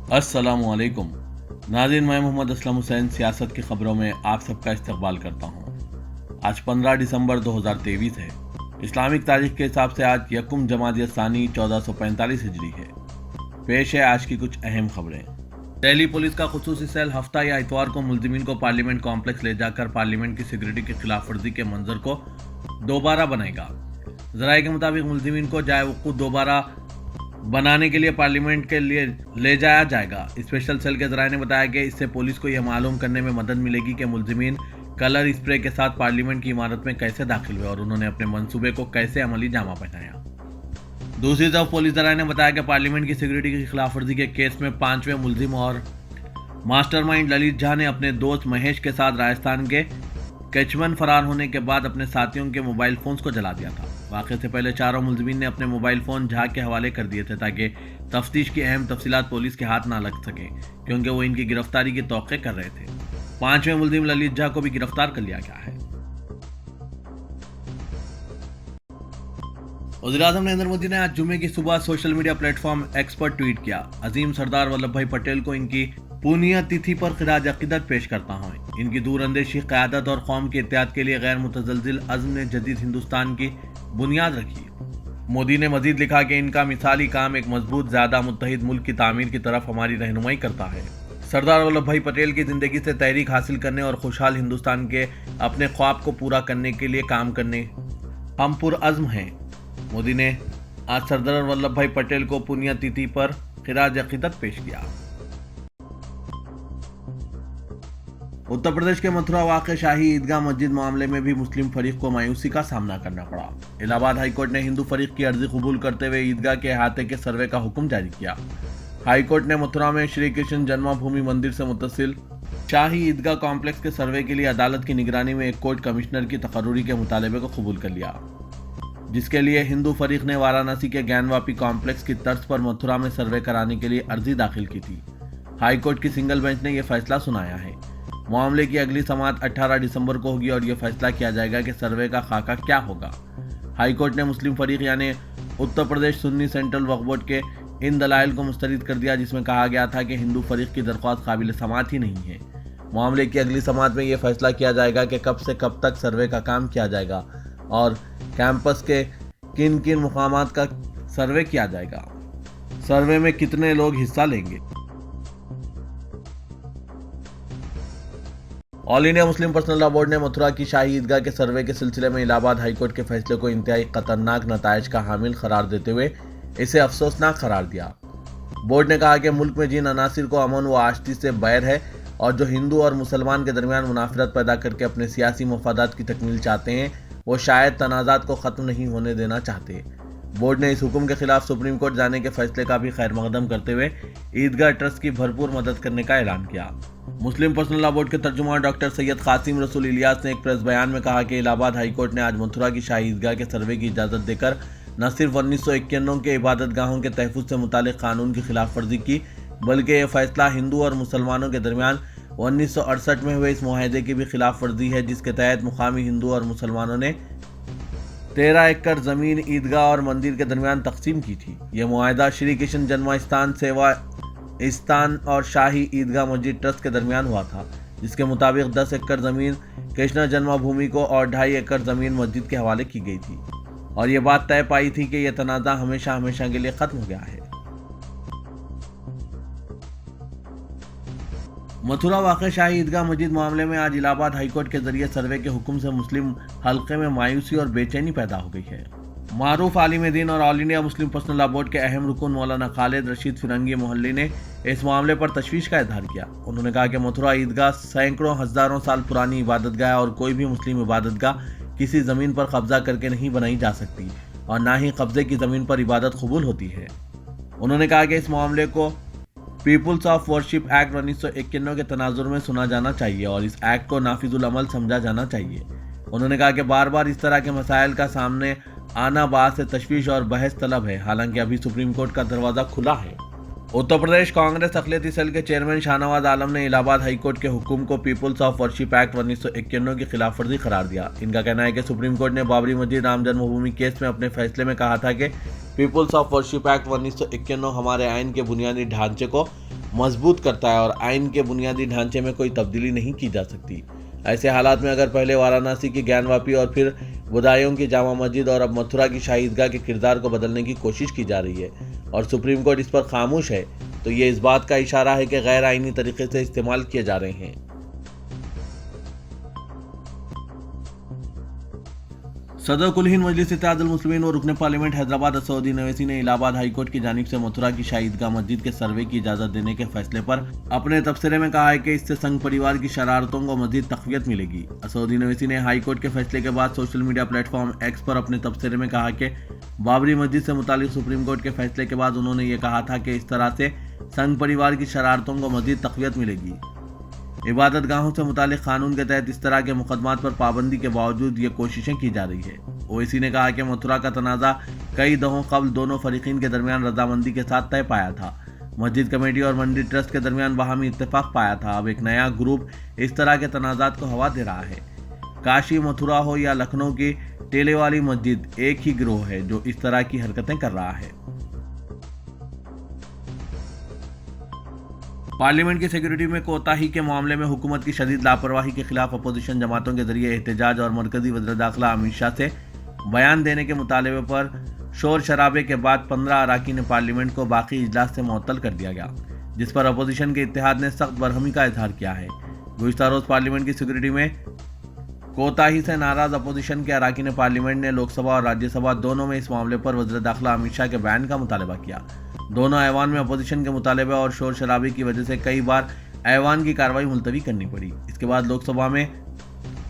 अस्सलामुअलैकुम नाज़रीन, मैं मोहम्मद असलम हुसैन सियासत की खबरों में आप सबका इस्तकबाल करता हूँ। आज 15 दिसंबर 2023 है। इस्लामिक तारीख के हिसाब से आज यकुम जमादिय सानी 1445 हिजरी है। पेश है आज की कुछ अहम खबरें। दिल्ली पुलिस का खुसूसी सेल हफ्ता या इतवार को मुल्जिमीन को पार्लियामेंट कॉम्प्लेक्स ले जाकर पार्लियामेंट की सिक्योरिटी की खिलाफ वर्जी के मंजर को दोबारा बनाएगा। जराये के मुताबिक मुल्जिमीन को जाए वक़्त दोबारा बनाने के लिए पार्लियामेंट के लिए ले जाया जाएगा। स्पेशल सेल के जराये ने बताया कि इससे पुलिस को यह मालूम करने में मदद मिलेगी कि मुल्जिमीन कलर स्प्रे के साथ पार्लियामेंट की इमारत में कैसे दाखिल हुए और उन्होंने अपने मंसूबे को कैसे अमली जामा पहनाया। दूसरी तरफ पुलिस जराये ने बताया कि पार्लियामेंट की सिक्योरिटी की खिलाफवर्जी के केस में 5वें मुल्जिम और मास्टरमाइंड ललित झा ने अपने दोस्त महेश के साथ राजस्थान के कैचमन फरार होने के बाद अपने साथियों के मोबाइल फोन्स को जला दिया था। वाक़े से पहले चारों मुल्जिमीन ने अपने मोबाइल फ़ोन झा के हवाले कर दिए थे ताकि तफ्तीश की अहम तफसीलात पुलिस के हाथ ना लग सके, क्योंकि वो इनकी गिरफ्तारी की तौक़े कर रहे थे। 5वें मुल्जिम ललित झा को भी गिरफ्तार कर लिया गया है। वज़ीर-ए-आज़म नरेंद्र मोदी ने आज जुमे की सुबह सोशल मीडिया प्लेटफॉर्म एक्स पर ट्वीट किया। अजीम सरदार वल्लभ भाई पटेल को इनकी पुनिया तिथि पर खिराज अक़ीदत पेश करता हूँ। इनकी दूरअंदेशी क़यादत और कौम के इत्तेहाद के लिए गैर मुतज़लज़िल अज़्म ने जदीद हिंदुस्तान की बुनियाद रखी। मोदी ने मजीद लिखा कि इनका मिसाली काम एक मजबूत ज़्यादा मुत्तहिद मुल्क की तामीर की तरफ हमारी रहनुमाई करता है। सरदार वल्लभ भाई पटेल की ज़िंदगी से तहरीक हासिल करने और खुशहाल हिंदुस्तान के अपने ख्वाब को पूरा करने के लिए काम करने हम पुरअज़्म हैं। मोदी ने आज सरदार वल्लभ भाई पटेल को पुनिया तिथि पर खिराज अक़ीदत पेश किया। उत्तर प्रदेश के मथुरा वाक़े शाही ईदगाह मस्जिद मामले में भी मुस्लिम फरीक को मायूसी का सामना करना पड़ा। इलाहाबाद हाईकोर्ट ने हिंदू फरीक की अर्जी कबूल करते हुए ईदगाह के अहाते के सर्वे का हुक्म जारी किया। हाईकोर्ट ने मथुरा में श्री कृष्ण जन्मभूमि मंदिर से मुत्तसिल शाही ईदगाह कॉम्प्लेक्स के सर्वे के लिए अदालत की निगरानी में एक कोर्ट कमिश्नर की तकर्रुरी के मुतालबे को कबूल कर लिया, जिसके लिए हिंदू फरीक ने वाराणसी के ज्ञानवापी कॉम्प्लेक्स की तर्ज पर मथुरा में सर्वे कराने के लिए अर्जी दाखिल की थी। हाईकोर्ट की सिंगल बेंच ने यह फैसला सुनाया है। मामले की अगली समाअत 18 दिसंबर को होगी और यह फैसला किया जाएगा कि सर्वे का खाका क्या होगा। हाईकोर्ट ने मुस्लिम फरीक यानी उत्तर प्रदेश सुन्नी सेंट्रल वक्फ बोर्ड के इन दलाइल को मुस्तरद कर दिया, जिसमें कहा गया था कि हिंदू फरीक की दरख्वास्त काबिल समाअत ही नहीं है। मामले की अगली समाअत में यह फैसला किया जाएगा कि कब से कब तक सर्वे का काम किया जाएगा और कैंपस के किन किन मुकामात का सर्वे किया जाएगा। सर्वे में कितने लोग हिस्सा लेंगे। All India Muslim personal law board ने मथुरा की शाही ईदगाह के सर्वे के सिलसिले में इलाहाबाद हाईकोर्ट के फैसले को इंतहाई खतरनाक नताइज का हामिल करार देते हुए इसे अफसोसनाक करार दिया। बोर्ड ने कहा कि मुल्क में जिन अनासिर को अमन व आश्ती से बैर है और जो हिंदू और मुसलमान के दरमियान मुनाफरत पैदा करके अपने सियासी मफादात की तकमील चाहते हैं, वो शायद तनाज़ात को ख़त्म नहीं होने देना चाहते। बोर्ड ने इस हुक्म के खिलाफ सुप्रीम कोर्ट जाने के फैसले का भी खैर मकदम करते हुए ईदगाह ट्रस्ट की भरपूर मदद करने का ऐलान किया। मुस्लिम पर्सनल लॉ बोर्ड के तर्जुमान डॉक्टर सैयद कासिम रसूल इलियास ने एक प्रेस बयान में कहा कि इलाहाबाद हाईकोर्ट ने आज मथुरा की शाही ईदगाह के सर्वे की इजाज़त देकर न सिर्फ 1991 के इबादत गाहों के तहफ़्फ़ुज़ से मुतालिक कानून की खिलाफ वर्जी की, बल्कि यह फैसला हिंदू और मुसलमानों के दरमियान 1968 में हुए इस मुआहदे की भी खिलाफ वर्जी है, जिसके तहत मुकामी हिंदू और मुसलमानों ने 13 एकड़ ज़मीन ईदगाह और मंदिर के दरमियान तकसीम की थी। यह मुआहदा श्री कृष्ण जन्मस्थान सेवा स्थान और शाही ईदगाह मस्जिद ट्रस्ट के दरमियान हुआ था, जिसके मुताबिक 10 एकड़ ज़मीन कृष्ण जन्मभूमि को और 2.5 एकड़ ज़मीन मस्जिद के हवाले की गई थी और यह बात तय पाई थी कि यह तनाज़ा हमेशा हमेशा के लिए ख़त्म हो गया है। मथुरा वाक़े शाही ईदगाह मस्जिद मामले में आज इलाहाबाद हाईकोर्ट के जरिए सर्वे के हुक्म से मुस्लिम हल्के में मायूसी और बेचैनी पैदा हो गई है। मारूफ आलिम दीन और all India Muslim personal law board के अहम रुकन मौलाना खालिद रशीद फिरंगी मोहल्ली ने इस मामले पर तशवीश का इजहार किया। उन्होंने कहा कि मथुरा ईदगाह सैकड़ों हज़ारों साल पुरानी इबादतगाह है और कोई भी मुस्लिम इबादतगाह किसी ज़मीन पर कब्जा करके नहीं बनाई जा सकती और ना ही कब्जे की ज़मीन पर इबादत कबूल होती है। उन्होंने कहा कि इस मामले को पीपुल्स ऑफ वर्शिप एक्ट 1991 के तनाजुर में सुना जाना चाहिए और इस एक्ट को नाफिजुल अमल समझा जाना चाहिए। उन्होंने कहा कि बार बार इस तरह के मसाइल का सामने आना बात से तशवीश और बहस तलब है, हालांकि अभी सुप्रीम कोर्ट का दरवाज़ा खुला है। उत्तर प्रदेश कांग्रेस अक़लियती सेल के चेयरमैन शाहनवाज आलम ने इलाहाबाद हाईकोर्ट के हुक्म को पीपुल्स ऑफ वर्शिप एक्ट 1991 की खिलाफ वर्जी करार दिया। इनका कहना है कि सुप्रीम कोर्ट ने बाबरी मस्जिद राम जन्मभूमि केस में अपने फैसले में कहा था कि पीपुल्स ऑफ वर्शिप एक्ट 1991 हमारे आइन के बुनियादी ढांचे को मजबूत करता है और आइन के बुनियादी ढांचे में कोई तब्दीली नहीं की जा सकती। ऐसे हालात में अगर पहले वाराणसी की ज्ञानवापी और फिर बदायूं की जामा मस्जिद और अब मथुरा की शाही ईदगाह के किरदार को बदलने की कोशिश की जा रही है और सुप्रीम कोर्ट इस पर खामोश है, तो ये इस बात का इशारा है कि गैर आईनी तरीके से इस्तेमाल किए जा रहे हैं। सदर कुल हिंद मजलिस इत्तेहादुल मुस्लिमीन और रुकने पार्लियामेंट हैदराबाद असदुद्दीन ओवैसी ने इलाहाबाद हाईकोर्ट की जानिब से मथुरा की शाही ईदगाह मस्जिद के सर्वे की इजाजत देने के फैसले पर अपने तबसरे में कहा है कि इससे संघ परिवार की शरारतों को मजीद तक़वियत मिलेगी। असदुद्दीन ओवैसी ने हाईकोर्ट के फैसले के बाद सोशल मीडिया प्लेटफॉर्म एक्स पर अपने तबसरे में कहा कि बाबरी मस्जिद से मुतालिक सुप्रीम कोर्ट के फैसले के बाद उन्होंने ये कहा था कि इस तरह से संघ परिवार की शरारतों को मजीद तक़वियत मिलेगी। इबादत गाहों से मुतालिक कानून के तहत इस तरह के मुकदमात पर पाबंदी के बावजूद ये कोशिशें की जा रही है। ओवैसी ने कहा कि मथुरा का तनाज़ा कई दहों कबल दोनों फरीकीन के दरमियान रजामंदी के साथ तय पाया था। मस्जिद कमेटी और मंडी ट्रस्ट के दरमियान बाहमी इत्तेफाक पाया था। अब एक नया ग्रुप इस तरह के तनाज़ात को हवा दे रहा है। काशी, मथुरा हो या लखनऊ की टेले वाली मस्जिद, एक ही गिरोह है जो इस तरह की हरकतें कर रहा है। पार्लियामेंट की सिक्योरिटी में कोताही के मामले में हुकूमत की शदीद लापरवाही के खिलाफ अपोजिशन जमातों के जरिए एहतजाज और मरकजी वज़ीर दाखिला अमित शाह से बयान देने के मुतालबे पर शोर शराबे के बाद 15 अरकान पार्लियामेंट को बाकी इजलास से मुअत्तल कर दिया गया, जिस पर अपोजिशन के इत्तेहाद ने सख्त बरहमी का इजहार किया है। गुज़िश्ता रोज़ पार्लियामेंट की सिक्योरिटी में कोताही से नाराज अपोजिशन के अरकान पार्लियामेंट ने लोकसभा और राज्यसभा दोनों में इस मामले पर वज़ीर दाखिला अमित शाह के बयान का मुतालबा किया। दोनों ऐवान में अपोजिशन के मुतालबे और शोर शराबे की वजह से कई बार ऐवान की कार्रवाई मुलतवी करनी पड़ी। इसके बाद लोकसभा में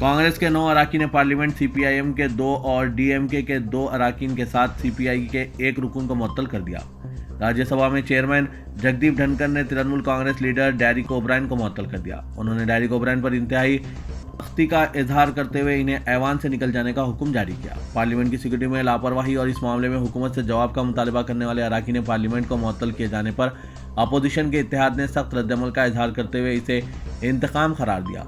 कांग्रेस के 9 अरकान पार्लियामेंट, सीपीआईएम के 2 और डीएमके के 2 अरकान के साथ सीपीआई के 1 रुकन को मुअत्तल कर दिया। राज्यसभा में चेयरमैन जगदीप धनखड़ ने तृणमूल कांग्रेस लीडर डेरिक ओब्रायन को मुअत्तल कर दिया। उन्होंने डेरिक ओब्रायन पर इंतहाई सख्ती का इजहार करते हुए इन्हें ऐवान से निकल जाने का हुक्म जारी किया। पार्लियामेंट की सिक्योरिटी में लापरवाही और इस मामले में हुकूमत से जवाब का मुतालबा करने वाले अरकान पार्लियामेंट को मुअत्तल किए जाने पर अपोजिशन के इत्तेहाद ने सख्त रद्दअमल का इजहार करते हुए इसे इंतकाम करार दिया।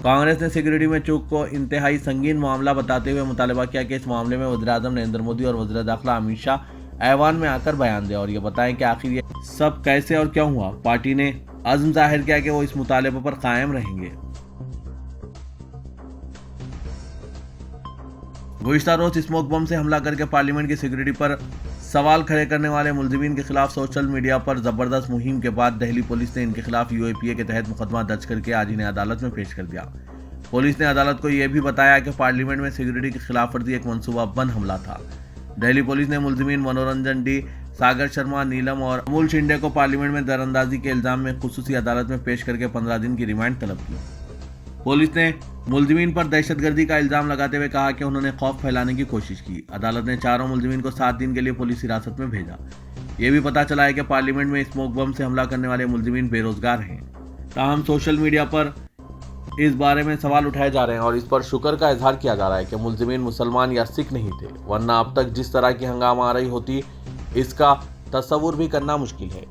कांग्रेस ने सिक्योरिटी में चूक को इंतहाई संगीन मामला बताते हुए मुतालबा किया कि इस मामले में वज़ीर-ए-आज़म नरेंद्र मोदी और वज़ीर दाखिला अमित शाह ऐवान में आकर बयान दें और ये बताएं कि आखिर ये सब कैसे और क्यों हुआ। पार्टी ने अज़्म जाहिर किया कि वो इस मुतालबे पर कायम रहेंगे। गुज़िश्ता रोज स्मोक बम से हमला करके पार्लियामेंट की सिक्योरिटी पर सवाल खड़े करने वाले मुलजिमीन के खिलाफ सोशल मीडिया पर जबरदस्त मुहिम के बाद दिल्ली पुलिस ने इनके खिलाफ यूएपीए के तहत मुकदमा दर्ज करके आज इन्हें अदालत में पेश कर दिया। पुलिस ने अदालत को यह भी बताया कि पार्लियामेंट में सिक्योरिटी की खिलाफ वर्जी एक मनसूबाबंद हमला था। दिल्ली पुलिस ने मुलजिमीन मनोरंजन डी, सागर शर्मा, नीलम और अमूल शिंदे को पार्लियामेंट में दरअंदाजी के इल्जाम में खुसूसी अदालत में पेश करके 15 दिन की रिमांड तलब की। पुलिस ने मुलजिमीन पर दहशतगर्दी का इल्जाम लगाते हुए कहा कि उन्होंने खौफ फैलाने की कोशिश की। अदालत ने चारों मुलजिमीन को 7 दिन के लिए पुलिस हिरासत में भेजा। ये भी पता चला है कि पार्लियामेंट में स्मोक बम से हमला करने वाले मुलजिमीन बेरोजगार हैं। ताहम सोशल मीडिया पर इस बारे में सवाल उठाए जा रहे हैं और इस पर शुक्र का इजहार किया जा रहा है कि मुलजिमीन मुसलमान या सिख नहीं थे, वरना अब तक जिस तरह की हंगामा आ रही होती इसका तस्वुर भी करना मुश्किल है।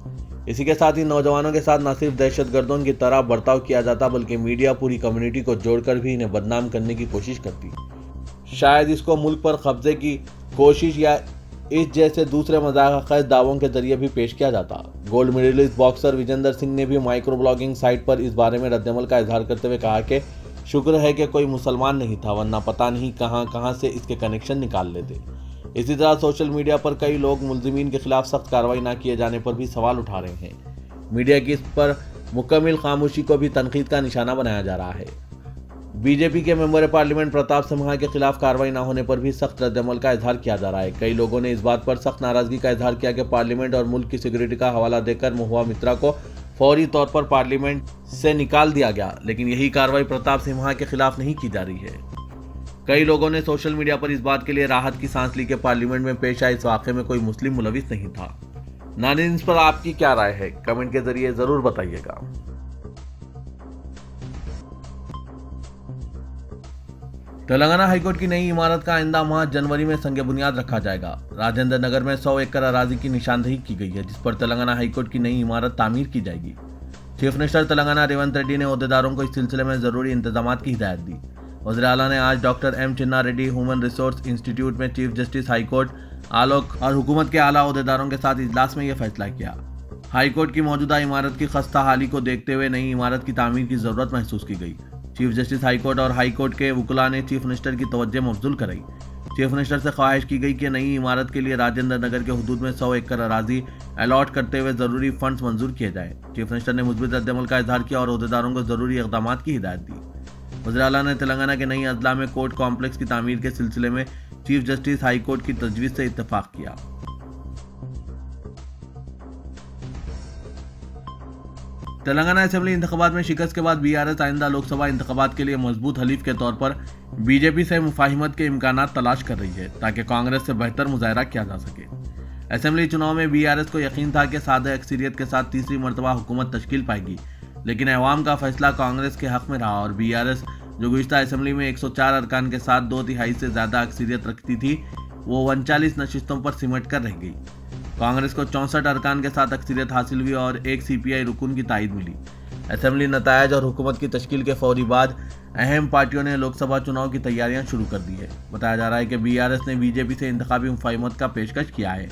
इसी के साथ ही नौजवानों के साथ न सिर्फ दहशतगर्दों की तरह बर्ताव किया जाता बल्कि मीडिया पूरी कम्युनिटी को जोड़कर भी इन्हें बदनाम करने की कोशिश करती। शायद इसको मुल्क पर कब्जे की कोशिश या इस जैसे दूसरे मजाक़ दावों के जरिए भी पेश किया जाता। Gold medalist boxer Vijender Singh ने भी माइक्रो ब्लॉगिंग साइट पर इस बारे में रद्दअमल का इजहार करते हुए कहा कि शुक्र है कि कोई मुसलमान नहीं था, वरना पता नहीं कहां से इसके कनेक्शन निकाल लेते। इसी तरह सोशल मीडिया पर कई लोग मुलजिमीन के खिलाफ सख्त कार्रवाई न किए जाने पर भी सवाल उठा रहे हैं। मीडिया की इस पर मुकम्मल खामोशी को भी तनकीद का निशाना बनाया जा रहा है। बीजेपी के मेंबर पार्लियामेंट प्रताप सिम्हा के खिलाफ कार्रवाई न होने पर भी सख्त रद्दअमल का इजहार किया जा रहा है। कई लोगों ने इस बात पर सख्त नाराजगी का इजहार किया कि पार्लियामेंट और मुल्क की सिक्योरिटी का हवाला देकर महुआ मित्रा को फौरी तौर पर पार्लियामेंट से निकाल दिया गया, लेकिन यही कार्रवाई प्रताप सिम्हा के खिलाफ नहीं की जा रही है। कई लोगों ने सोशल मीडिया पर इस बात के लिए राहत की सांस ली कि पार्लियामेंट में पेश आए इस वाक़े में कोई मुस्लिम मुलविस नहीं था। नाज़रीन, इस पर आपकी क्या राय है? कमेंट के जरिए जरूर बताइएगा। तेलंगाना हाईकोर्ट की नई इमारत का आइंदा माह जनवरी में संग बुनियाद रखा जाएगा। राजेंद्र नगर में 100 एकड़ अराजी की निशानदेही की गई है, जिस पर तेलंगाना हाईकोर्ट की नई इमारत तामीर की जाएगी। चीफ मिनिस्टर तेलंगाना रेवंत रेड्डी ने ओहदेदारों को इस सिलसिले में जरूरी इंतजाम की हिदायत दी। वज़ीर आला ने आज डॉक्टर एम चिन्ना रेड्डी ह्यूमन रिसोर्स इंस्टीट्यूट में चीफ जस्टिस हाईकोर्ट आलोक और हुकूमत के आला ओहदेदारों के साथ इजलास में यह फैसला किया। हाईकोर्ट की मौजूदा इमारत की खस्ता हाली को देखते हुए नई इमारत की तामीर की जरूरत महसूस की गई। चीफ जस्टिस हाईकोर्ट और हाईकोर्ट के वकुला ने चीफ मिनिस्टर की तवज्जो मबजूल कराई। चीफ मिनिस्टर से ख्वाहिश की गई कि नई इमारत के लिए राजेंद्र नगर के हुदूद में 100 एकड़ अराजी अलॉट करते हुए जरूरी फंड्स मंजूर किए जाए। चीफ मिनिस्टर ने मुस्बित रद्दअमल का इजहार किया और अहदेदारों को जरूरी इकदाम की हिदायत दी। वज़ीर आला ने तेलंगाना के नई अजला में कोर्ट कॉम्प्लेक्स की तामीर के सिलसिले में चीफ जस्टिस हाईकोर्ट की तजवीज़ से इत्तेफाक किया। तेलंगाना असेंबली इंतखाबात में शिकस्त के बाद बीआरएस आइंदा लोकसभा इंतखाबात के लिए मजबूत हलीफ के तौर पर बीजेपी से मुफाहिमत के इम्कानात तलाश कर रही है ताकि कांग्रेस से बेहतर मुजाहरा किया जा सके। असेंबली चुनाव में बीआरएस को यकीन था कि सादे अक्सरियत के साथ तीसरी मरतबा हुकूमत तश्कील पाएगी, लेकिन अवाम का फैसला कांग्रेस के हक में रहा और बीआरएस जो गुज़िश्ता असेंबली में 104 अरकान के साथ 2/3 से ज़्यादा अक्सरियत रखती थी, वो 39 नशिस्तों पर सिमट कर रह गई। कांग्रेस को 64 अरकान के साथ अक्सरियत हासिल हुई और एक सीपीआई रुकन की तायद मिली। असेंबली नतायज और हुकूमत की तश्कील के फौरी बाद अहम पार्टियों ने लोकसभा चुनाव की तैयारियां शुरू कर दी है। बताया जा रहा है कि बीआरएस ने बीजेपी से इंतखाबी मुफाहिमत का पेशकश किया है।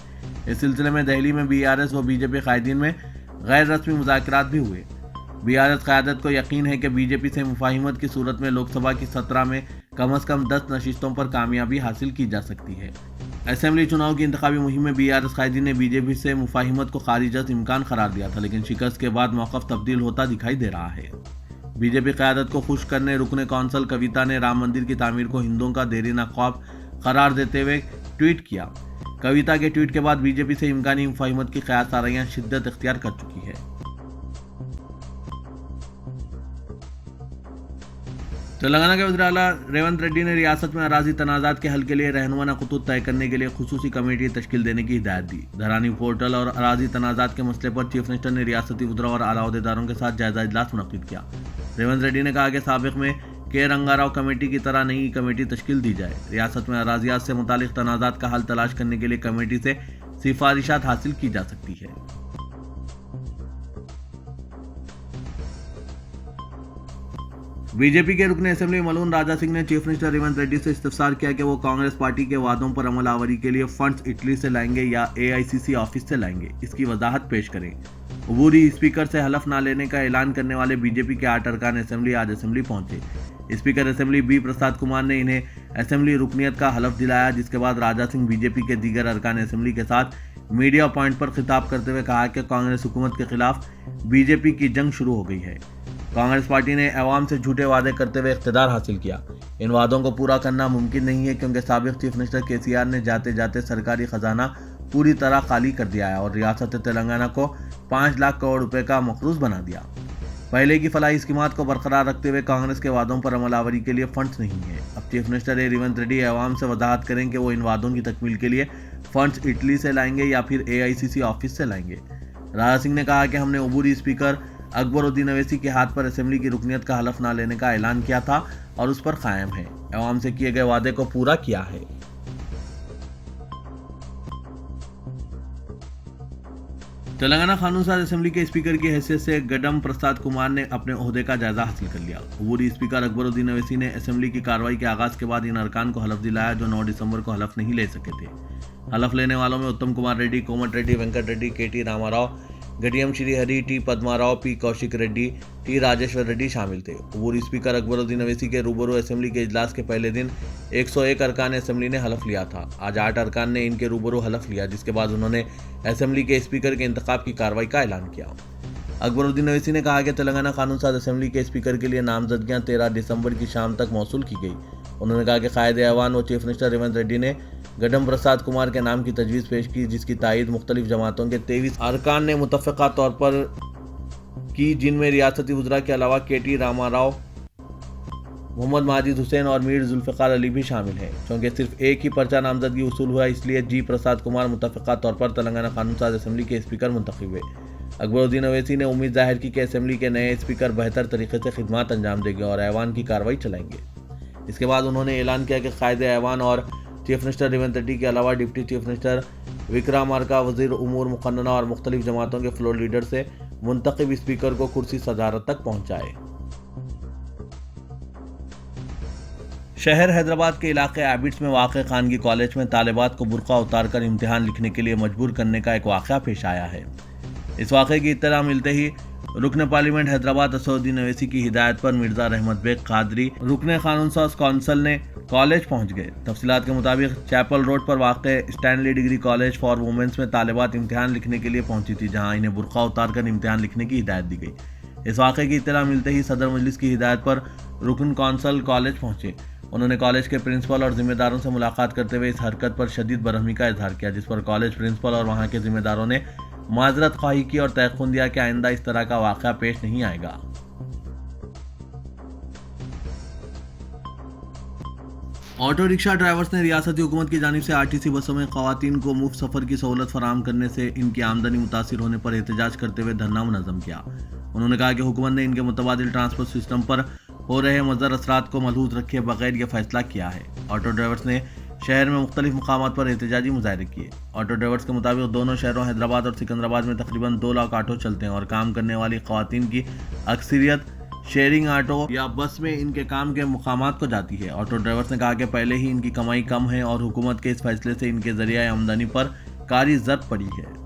इस सिलसिले में दिल्ली में बीआरएस व बीजेपी कायदीन में गैर रस्मी मुज़ाकरात भी हुए। बीआरएस क़यादत को यकीन है कि बीजेपी से मुफाहिमत की सूरत में लोकसभा की 17 में कम अज़ कम 10 नशिस्तों पर कामयाबी हासिल की जा सकती है। असेंबली चुनाव की इंतखाबी मुहिम में बीआरएस कायदीन ने बीजेपी से मुफाहिमत को खारिज इम्कान करार दिया था, लेकिन शिकस्त के बाद मौक़िफ़ तब्दील होता दिखाई दे रहा है। बीजेपी क़यादत को खुश करने रुकने कौंसल कविता ने राम मंदिर की तामीर को हिंदुओं का देरीना ख्वाब करार देते हुए ट्वीट किया। कविता के ट्वीट के बाद बीजेपी से इम्कानी मुफाहिमत की क़यासाराइयां शिद्दत इख्तियार कर चुकी है। तेलंगाना के वज़ीर आला रेवंत रेड्डी ने रियासत में अराजी तनाज़ात के हल के लिए रहनुमा ख़ुतूत तय करने के लिए खुसूसी कमेटी तश्कील देने की हिदायत दी। धरानी पोर्टल और अराजी तनाज़ात के मसले पर चीफ मिनिस्टर ने रियासती वज़रा और आला अहदेदारों के साथ जायजा इजलास मुनक़्क़िद किया। रेवंत रेड्डी ने कहा कि साबिक़ में के रंगाराव कमेटी की तरह नई कमेटी तश्कील दी जाए। रियासत में अराजियात से मुतालिक तनाज़ात का हल तलाश करने के लिए कमेटी से सिफारिशात हासिल की जा सकती है। बीजेपी के रुकने असेंबली मलून राजा सिंह ने चीफ मिनिस्टर रेवंत रेड्डी से इस्तफसार किया कि वो कांग्रेस पार्टी के वादों पर अमल आवरी के लिए फंड्स इटली से लाएंगे या एआईसीसी ऑफिस से लाएंगे, इसकी वजाहत पेश करें। अबूरी स्पीकर से हलफ ना लेने का ऐलान करने वाले बीजेपी के 8 अरकान असेंबली आज असेंबली पहुंचे। स्पीकर असेंबली बी प्रसाद कुमार ने इन्हें असेंबली रुकनियत का हलफ दिलाया, जिसके बाद राजा सिंह बीजेपी के दीगर अरकान असेंबली के साथ मीडिया पॉइंट पर खिताब करते हुए कहा कि कांग्रेस हुकूमत के खिलाफ बीजेपी की जंग शुरू हो गई है। कांग्रेस पार्टी ने अवाम से झूठे वादे करते हुए इख्तिदार हासिल किया। इन वादों को पूरा करना मुमकिन नहीं है क्योंकि साबिक़ चीफ मिनिस्टर केसीआर ने जाते जाते सरकारी खजाना पूरी तरह खाली कर दिया है और रियासत तेलंगाना को 5 लाख करोड़ रुपए का मकरूज बना दिया। पहले की फलाही स्कीमात को बरकरार रखते हुए कांग्रेस के वादों पर अमलावरी के लिए फंड्स नहीं है। अब चीफ मिनिस्टर रेवंत रेड्डी अवाम से वजाहत करें कि वो इन वादों की तकमील के लिए फंड्स इटली से लाएंगे या फिर एआईसीसी ऑफिस से लाएंगे। राजा सिंह ने कहा कि हमने अबूरी स्पीकर अकबरुद्दीन अवैसी के हाथ पर असेंबली की रुकनियत का हलफ ना लेने का ऐलान किया था और उस पर कायम है। अवाम से किए गए वादे को पूरा किया है। तेलंगाना कानून साज असेंबली के स्पीकर की हैसियत से गडम प्रसाद कुमार ने अपने ओहदे का जायजा हासिल कर लिया। अबूरी स्पीकर अकबरुद्दीन अवैसी ने असेंबली की कार्रवाई के आगाज के बाद इन अरकान को हलफ दिलाया जो 9 दिसंबर को हलफ नहीं ले सके थे। हलफ लेने वालों में उत्तम Kumar Reddy, Komat Reddy, Venkat Reddy, K T Ramarao, Gadiyam Srihari, T Padmarao, P Kaushik Reddy, T Rajeshwar Reddy शामिल थे। अबूरी स्पीकर अकबरुद्दीन अवैसी के रूबरू असेंबली के इजलास के पहले दिन 101 अरकान असेंबली ने हलफ लिया था। आज 8 अरकान ने इनके रूबरू हलफ लिया, जिसके बाद उन्होंने असेंबली के स्पीकर के इंतखाब की कार्रवाई का ऐलान किया। अकबरुद्दीन अवैसी ने कहा कि तेलंगाना कानून साज असेंबली के स्पीकर के लिए नामजदगियां 13 दिसंबर की शाम तक मौसूल की गई। उन्होंने कहा कि कायद ऐवान व चीफ मिनिस्टर रेवंत रेड्डी ने गडम प्रसाद कुमार के नाम की तजवीज़ पेश की, जिसकी तायद मुख्तलिफ जमातों के 23 अरकान ने मुतफ़क़ा तौर पर की, जिनमें रियासती वज़रा के अलावा केटी रामाराव, मोहम्मद माजिद हुसैन और मीर जुल्फ़िकार अली भी शामिल हैं। क्योंकि सिर्फ एक ही पर्चा नामजदगी वसूल हुआ, इसलिए जी प्रसाद कुमार मुतफ़क़ा तौर पर तेलंगाना कानून साज असेंबली के स्पीकर मुंतखब हुए। अकबरुद्दीन अवैसी ने उम्मीद जाहिर की कि असेंबली के नए स्पीकर बेहतर तरीके से खिदमत अंजाम देंगे और ऐवान की कार्रवाई चलाएंगे। इसके बाद उन्होंने ऐलान किया कि कायदे ऐवान और चीफ मिनिस्टर रेवंत रेड्डी के अलावा डिप्टी चीफ मिनिस्टर विक्रमार्का, वज़ीर उमूर मुक़न्नना और मुख्तलिफ जमातों के फ्लोर लीडर से मुंतखब स्पीकर को कुर्सी सदारत तक पहुँचाए। शहर हैदराबाद के इलाके एबिट्स में वाक़े खानगी कॉलेज में तालिबात को बुर्का उतारकर इम्तिहान लिखने के लिए मजबूर करने का एक वाक़या पेश आया है। इस वाक़े की इत्तला मिलते ही रुकन पार्लियामेंट हैदराबाद असदुद्दीन अवैसी की हिदायत पर मिर्जा रहमत बेग कादरी रुकन कानून साज कौंसिल ने कॉलेज पहुंच गए। तफसीलात के मुताबिक चैपल रोड पर वाक़े Stanley degree college for women's में तालिबात इम्तिहान लिखने के लिए पहुंची थी, जहां इन्हें बुर्का उतारकर इम्तिहान लिखने की हिदायत दी गई। इस वाक़े की इत्तला मिलते ही सदर मजलिस की हिदायत पर रुकन कौंसल कॉलेज पहुंचे। उन्होंने कॉलेज के प्रिंसिपल और जिम्मेदारों से मुलाकात करते हुए इस हरकत पर शदीद बरहमी का इजहार किया, जिस पर कॉलेज प्रिंसिपल और वहां के जिम्मेदारों ने माजरत ख्वाही की और तयक़ुन दिया कि आइंदा इस तरह का वाक़या पेश नहीं आएगा। ऑटो रिक्शा ड्राइवर्स ने रियासती हुकूमत की जानिब से आरटीसी बसों में ख़वातीन को मुफ्त सफ़र की सहूलत फराहम करने से इनकी आमदनी मुतासिर होने पर एहतजाज करते हुए धरना मुनज़्ज़म किया। उन्होंने कहा कि हुकूमत ने इनके मुतबादिल ट्रांसपोर्ट सिस्टम पर हो रहे मुज़र असरात को मलहूज़ रखे बगैर यह फैसला किया है। ऑटो ड्राइवर्स ने शहर में मुख्तलिफ मकामात पर एहतजाजी मुजाहरे किए। ऑटो ड्राइवर्स के मुताबिक दोनों शहरों हैदराबाद और सिकंदराबाद में तकरीबन 2 लाख ऑटो चलते हैं और काम करने वाली ख़वातीन की अक्सरियत शेयरिंग ऑटो या बस में इनके काम के मुकामात को जाती है। ऑटो ड्राइवर्स ने कहा कि पहले ही इनकी कमाई कम है और हुकूमत के इस फैसले से इनके जरिए आमदनी पर कारी ज़रब पड़ी है।